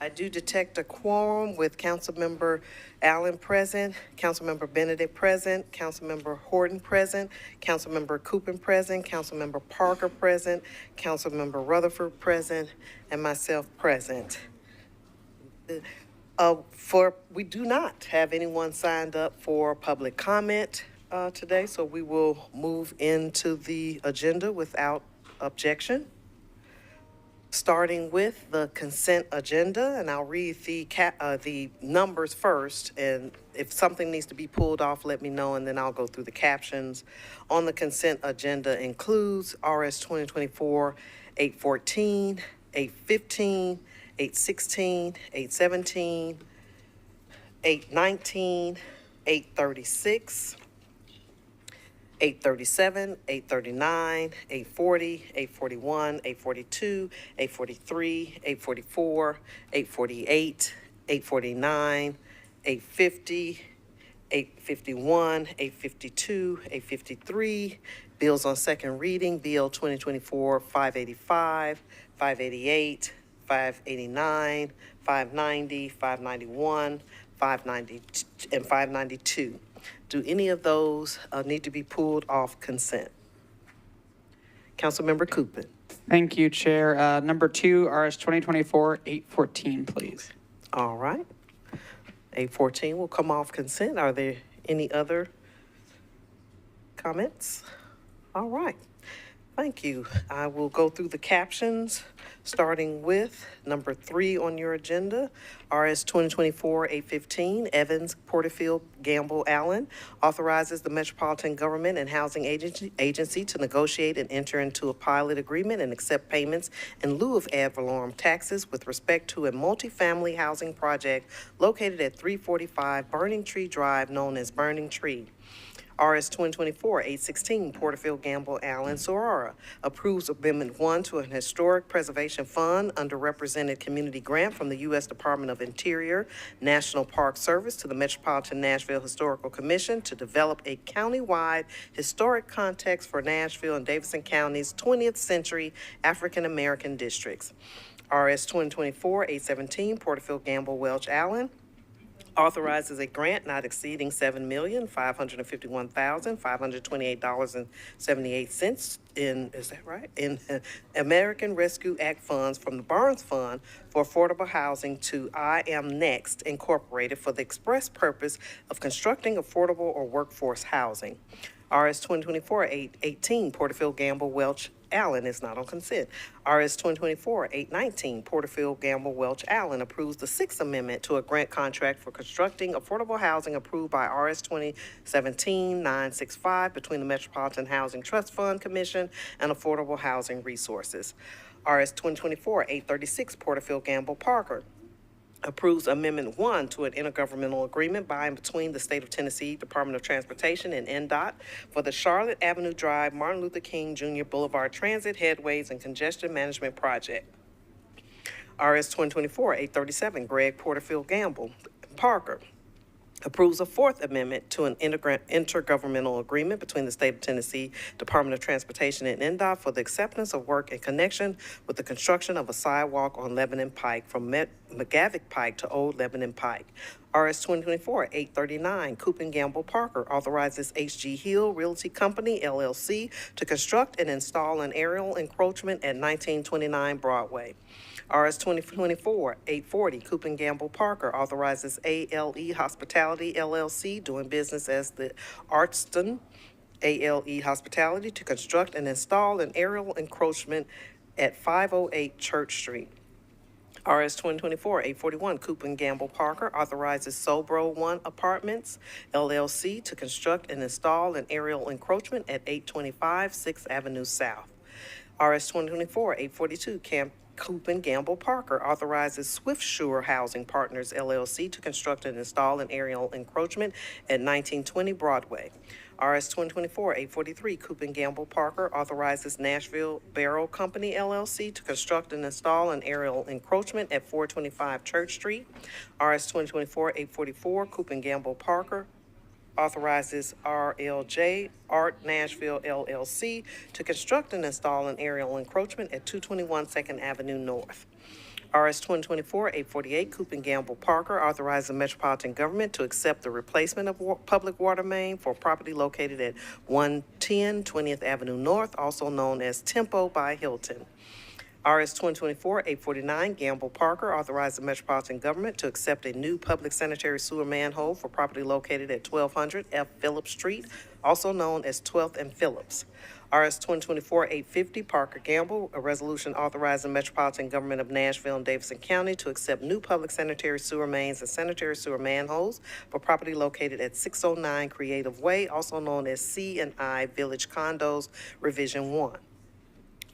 I do detect a quorum with Councilmember Allen present, Councilmember Benedict present, Councilmember Horton present, Councilmember Coopin present, Councilmember Parker present, Councilmember Rutherford present, and myself present. We do not have anyone signed up for public comment today, so we will move into the agenda without objection. Starting with the consent agenda, and I'll read the numbers first, and if something needs to be pulled off, let me know, and then I'll go through the captions. On the consent agenda includes RS 2024 814, 815, 816, 817, 819, 836, 837, 839, 840, 841, 842, 843, 844, 848, 849, 850, 851, 852, 853, bills on second reading, Bill 2024-585, 588, 589, 590, 591, 590, and 592. Do any of those need to be pulled off consent? Councilmember Coopin. Thank you, Chair. Number 2, RS 2024-814, please. All right. 814 will come off consent. Are there any other comments? All right. Thank you. I will go through the captions, starting with number 3 on your agenda, RS 2024-815, Evans, Porterfield, Gamble, Allen, authorizes the Metropolitan Government and Housing Agency to negotiate and enter into a pilot agreement and accept payments in lieu of ad valorem taxes with respect to a multifamily housing project located at 345 Burning Tree Drive, known as Burning Tree. RS 2024-816, Porterfield, Gamble, Allen, Sorora, approves Amendment 1 to an Historic Preservation Fund underrepresented community grant from the U.S. Department of Interior, National Park Service to the Metropolitan Nashville Historical Commission to develop a countywide historic context for Nashville and Davidson counties' 20th century African American districts. RS 2024-817, Porterfield, Gamble, Welch, Allen, authorizes a grant not exceeding $7,551,528.78 in American Rescue Act funds from the Barnes Fund for Affordable Housing to I Am Next Incorporated for the express purpose of constructing affordable or workforce housing. RS 2024-818, Porterfield, Gamble, Welch, Allen is not on consent. RS 2024-819, Porterfield, Gamble, Welch, Allen approves the Sixth Amendment to a grant contract for constructing affordable housing approved by RS 2017-965 between the Metropolitan Housing Trust Fund Commission and Affordable Housing Resources. RS 2024-836, Porterfield, Gamble, Parker approves Amendment 1 to an intergovernmental agreement by and between the State of Tennessee Department of Transportation and NDOT for the Charlotte Avenue Drive, Martin Luther King Jr. Boulevard Transit Headways and Congestion Management Project. RS 2024-837, Greg Porterfield Gamble Parker approves a Fourth Amendment to an intergovernmental agreement between the State of Tennessee Department of Transportation and NDOT for the acceptance of work in connection with the construction of a sidewalk on Lebanon Pike from McGavick Pike to Old Lebanon Pike. RS 2024-839, Coopin Gamble Parker authorizes H.G. Hill Realty Company, LLC, to construct and install an aerial encroachment at 1929 Broadway. RS 2024-840, Coopin Gamble Parker authorizes ALE Hospitality, LLC, doing business as the Artston ALE Hospitality, to construct and install an aerial encroachment at 508 Church Street. RS 2024-841, Coopin Gamble Parker authorizes Sobro One Apartments, LLC, to construct and install an aerial encroachment at 825 6th Avenue South. RS 2024-842, Coopin Gamble Parker authorizes Swift Shore Housing Partners, LLC, to construct and install an aerial encroachment at 1920 Broadway. RS 2024-843, Coopin Gamble Parker authorizes Nashville Barrel Company, LLC, to construct and install an aerial encroachment at 425 Church Street. RS 2024-844, Coopin Gamble Parker authorizes RLJ Art Nashville, LLC, to construct and install an aerial encroachment at 221 2nd Avenue North. RS 2024-848, Coop and Gamble Parker, authorizing the Metropolitan Government to accept the replacement of public water main for property located at 110 20th Avenue North, also known as Tempo by Hilton. RS 2024-849, Gamble Parker, authorizing the Metropolitan Government to accept a new public sanitary sewer manhole for property located at 1200 F. Phillips Street, also known as 12th and Phillips. RS 2024-850, Parker Gamble, a resolution authorizing the Metropolitan Government of Nashville and Davidson County to accept new public sanitary sewer mains and sanitary sewer manholes for property located at 609 Creative Way, also known as C&I Village Condos, Revision 1.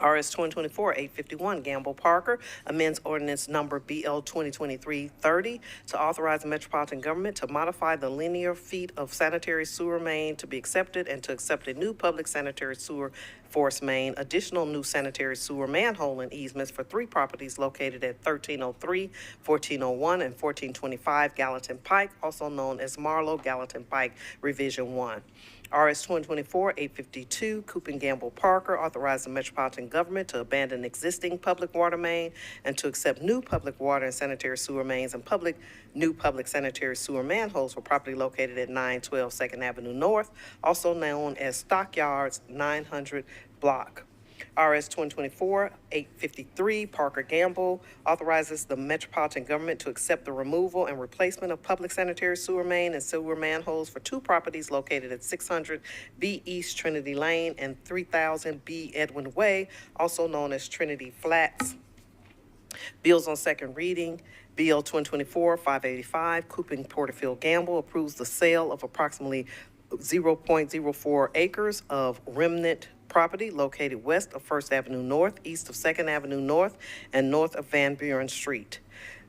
RS 2024-851, Gamble Parker, amends ordinance number BL 2023-30 to authorize the Metropolitan Government to modify the linear feet of sanitary sewer main to be accepted and to accept a new public sanitary sewer force main, additional new sanitary sewer manhole and easements for 3 properties located at 1303, 1401, and 1425 Gallatin Pike, also known as Marlow Gallatin Pike, Revision 1. RS 2024-852, Coop and Gamble Parker, authorizing the Metropolitan Government to abandon existing public water main and to accept new public water and sanitary sewer mains and new public sanitary sewer manholes for property located at 912 2nd Avenue North, also known as Stockyards 900 Block. RS 2024-853, Parker Gamble, authorizes the Metropolitan Government to accept the removal and replacement of public sanitary sewer main and sewer manholes for 2 properties located at 600 B East Trinity Lane and 3000 B Edwin Way, also known as Trinity Flats. Bills on second reading. BL 2024-585, Coop and Porterfield Gamble approves the sale of approximately 0.04 acres of remnant property located west of 1st Avenue North, east of 2nd Avenue North, and north of Van Buren Street.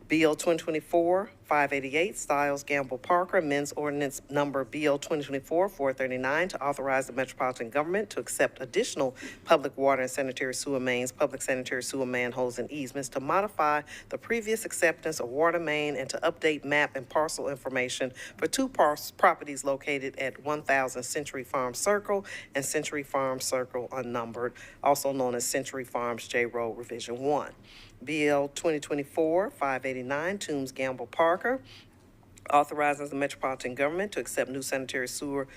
BL 2024-588, Stiles Gamble Parker, amends ordinance number BL 2024-439 to authorize the Metropolitan Government to accept additional public water and sanitary sewer mains, public sanitary sewer manholes, and easements to modify the previous acceptance of water main and to update map and parcel information for 2 properties located at 1000 Century Farm Circle and Century Farm Circle unnumbered, also known as Century Farms J Road, Revision 1. BL 2024-589, Toombs Gamble Parker, authorizes the Metropolitan Government to accept new sanitary sewer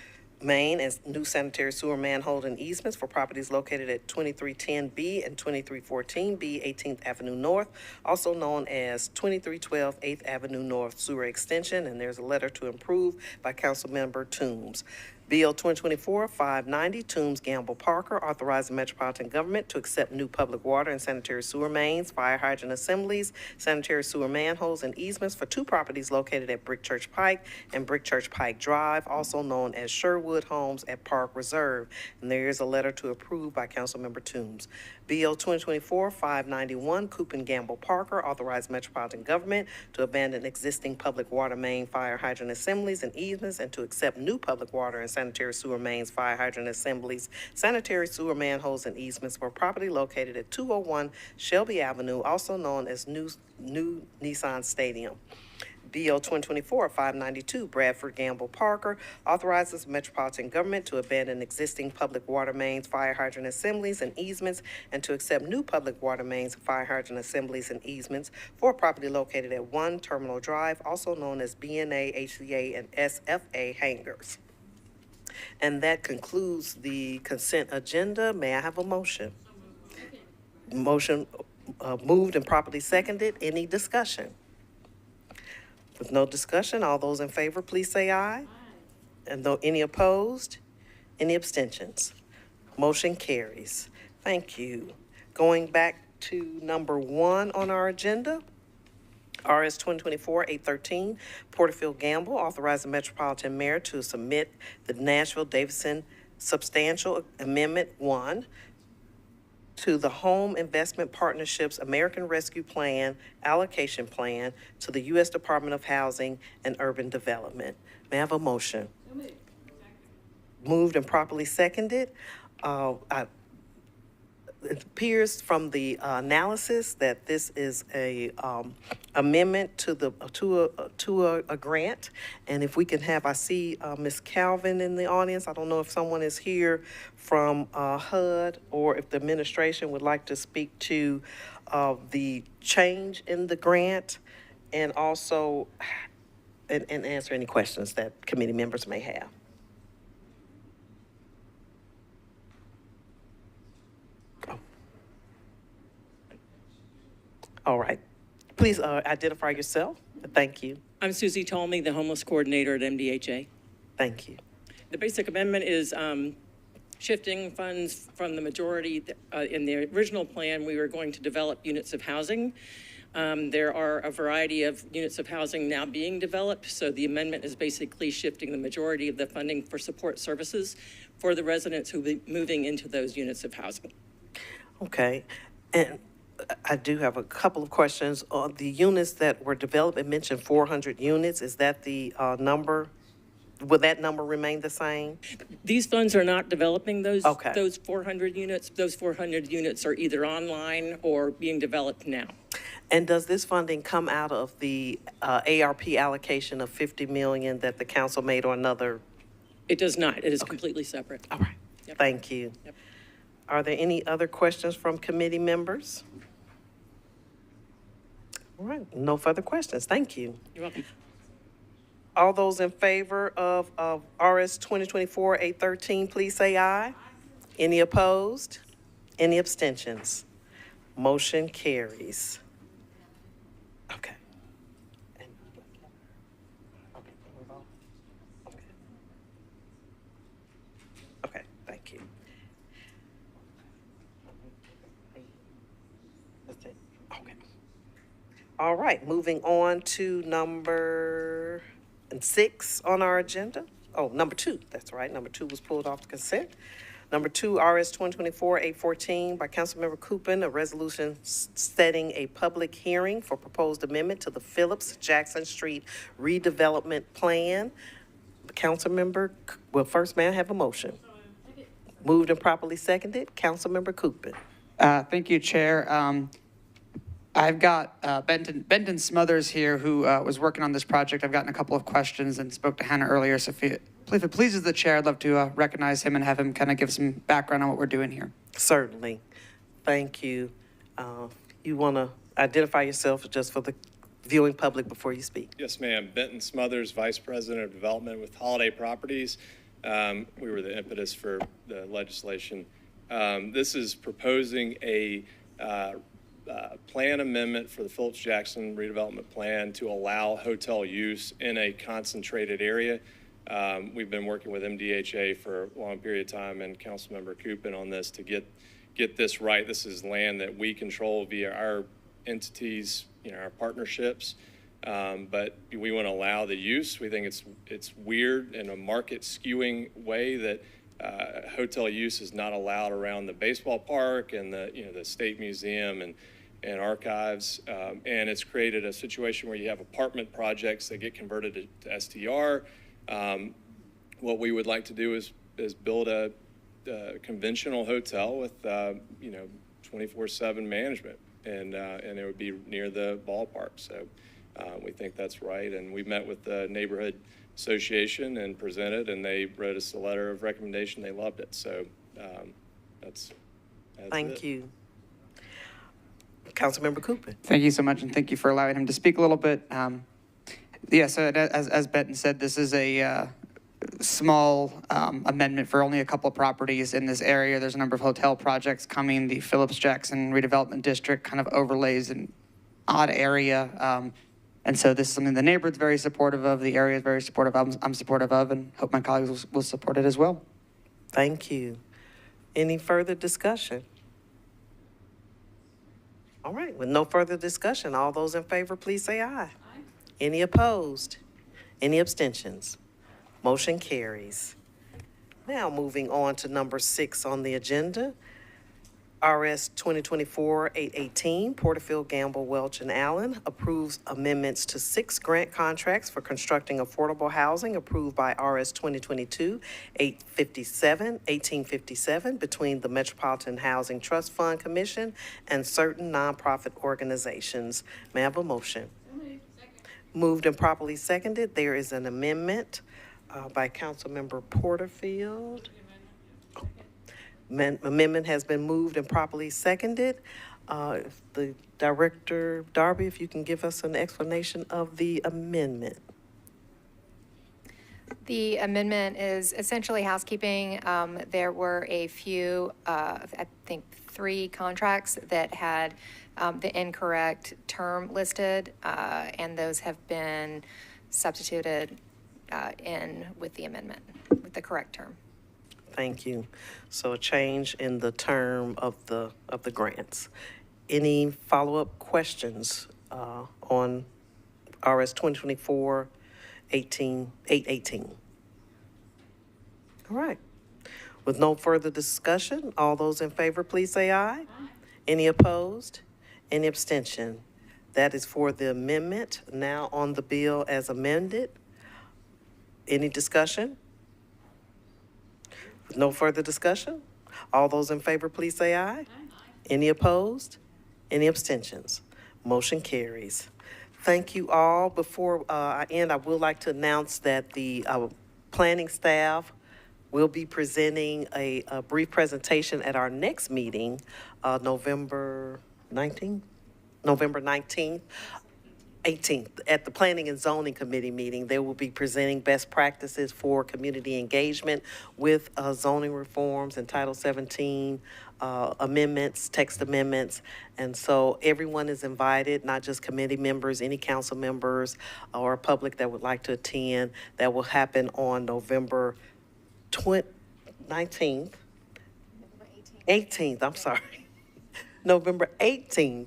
main and new sanitary sewer manhole and easements for properties located at 2310B and 2314B 18th Avenue North, also known as 2312 8th Avenue North Sewer Extension, and there's a letter to approve by Councilmember Toombs. BL 2024-590, Toombs Gamble Parker, authorizing Metropolitan Government to accept new public water and sanitary sewer mains, fire hydrant assemblies, sanitary sewer manholes, and easements for 2 properties located at Brick Church Pike and Brick Church Pike Drive, also known as Sherwood Homes at Park Reserve. And there is a letter to approve by Councilmember Toombs. BL 2024-591, Coop and Gamble Parker, authorized Metropolitan Government to abandon existing public water main, fire hydrant assemblies, and easements, and to accept new public water and sanitary sewer mains, fire hydrant assemblies, sanitary sewer manholes, and easements for property located at 201 Shelby Avenue, also known as New Nissan Stadium. BL 2024-592, Bradford Gamble Parker, authorizes Metropolitan Government to abandon existing public water mains, fire hydrant assemblies, and easements, and to accept new public water mains, fire hydrant assemblies, and easements for property located at 1 Terminal Drive, also known as BNA, HCA, and SFA hangars. And that concludes the consent agenda. May I have a motion? Motion moved and properly seconded. Any discussion? With no discussion, all those in favor, please say aye. And though any opposed, any abstentions? Motion carries. Thank you. Going back to number 1 on our agenda, RS 2024-813, Porterfield Gamble, authorizing Metropolitan Mayor to submit the Nashville Davidson Substantial Amendment 1 to the Home Investment Partnership's American Rescue Plan allocation plan to the U.S. Department of Housing and Urban Development. May I have a motion? Moved and properly seconded. it appears from the analysis that this is a amendment to a grant. And if we can have, I see Ms. Calvin in the audience. I don't know if someone is here from HUD or if the administration would like to speak to the change in the grant and also and answer any questions that committee members may have. All right. Please identify yourself. Thank you. I'm Susie Tolmie, the homeless coordinator at MDHA. Thank you. The basic amendment is shifting funds from the majority. In the original plan, we were going to develop units of housing. There are a variety of units of housing now being developed, so the amendment is basically shifting the majority of the funding for support services for the residents who will be moving into those units of housing. Okay. And I do have a couple of questions. On the units that were developed, it mentioned 400 units. Is that the number? Will that number remain the same? These funds are not developing those, Okay. those 400 units. Those 400 units are either online or being developed now. And does this funding come out of the ARP allocation of 50 million that the council made or another? It does not. It is completely separate. All right. Yep. Thank you. Yep. Are there any other questions from committee members? All right, no further questions. Thank you. You're welcome. All those in favor of RS 2024-813, please say aye. Any opposed? Any abstentions? Motion carries. Okay. Okay, thank you. Okay. All right, moving on to number 6 on our agenda. Oh, number 2, that's right. Number 2 was pulled off the consent. Number 2, RS 2024-814 by Councilmember Coopin, a resolution setting a public hearing for proposed amendment to the Phillips Jackson Street redevelopment plan. Councilmember, well, first, may I have a motion? Moved and properly seconded. Councilmember Coopin. Thank you, Chair. I've got Benton Smothers here who was working on this project. I've gotten a couple of questions and spoke to Hannah earlier. So if it pleases the chair, I'd love to recognize him and have him kind of give some background on what we're doing here. Certainly. Thank you. You want to identify yourself just for the viewing public before you speak? Yes, ma'am. Benton Smothers, Vice President of Development with Holiday Properties. We were the impetus for the legislation. This is proposing a plan amendment for the Phillips Jackson redevelopment plan to allow hotel use in a concentrated area. We've been working with MDHA for a long period of time and Councilmember Coopin on this to get this right. This is land that we control via our entities, our partnerships. But we want to allow the use. We think it's weird in a market skewing way that hotel use is not allowed around the baseball park and the State Museum and archives. And it's created a situation where you have apartment projects that get converted to STR. What we would like to do is build a conventional hotel with 24/7 management, and it would be near the ballpark. So we think that's right, and we met with the neighborhood association and presented, and they wrote us a letter of recommendation. They loved it. So that's Thank you. Councilmember Coopin. Thank you so much, and thank you for allowing him to speak a little bit. So as Benton said, this is a small amendment for only a couple properties in this area. There's a number of hotel projects coming. The Phillips Jackson redevelopment district kind of overlays an odd area. And so this is something the neighborhood's very supportive of, the area is very supportive of, I'm supportive of, and hope my colleagues will support it as well. Thank you. Any further discussion? All right, with no further discussion, all those in favor, please say aye. Aye. Any opposed? Any abstentions? Motion carries. Now moving on to number 6 on the agenda. RS 2024-818, Porterfield, Gamble, Welch, and Allen approves amendments to 6 grant contracts for constructing affordable housing approved by RS 1857 between the Metropolitan Housing Trust Fund Commission and certain nonprofit organizations. May I have a motion? Moved and properly seconded. There is an amendment by Councilmember Porterfield. Amendment has been moved and properly seconded. If the Director, Darby, if you can give us an explanation of the amendment. The amendment is essentially housekeeping. There were a few, I think 3 contracts that had the incorrect term listed, and those have been substituted in with the amendment, with the correct term. Thank you. So a change in the term of the grants. Any follow-up questions on RS 2024-818? All right. With no further discussion, all those in favor, please say aye. Any opposed? Any abstention? That is for the amendment. Now on the bill as amended. Any discussion? With no further discussion, all those in favor, please say aye. Any opposed? Any abstentions? Motion carries. Thank you all. Before I end, I would like to announce that the planning staff will be presenting a brief presentation at our next meeting, November 19th, 18th, at the Planning and Zoning Committee meeting. They will be presenting best practices for community engagement with zoning reforms and Title 17 amendments, text amendments. And so everyone is invited, not just committee members, any council members or public that would like to attend. That will happen on November 19th, 18th, I'm sorry, November 18th.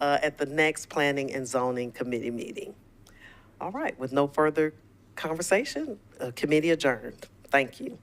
At the next Planning and Zoning Committee meeting. All right, with no further conversation, committee adjourned. Thank you.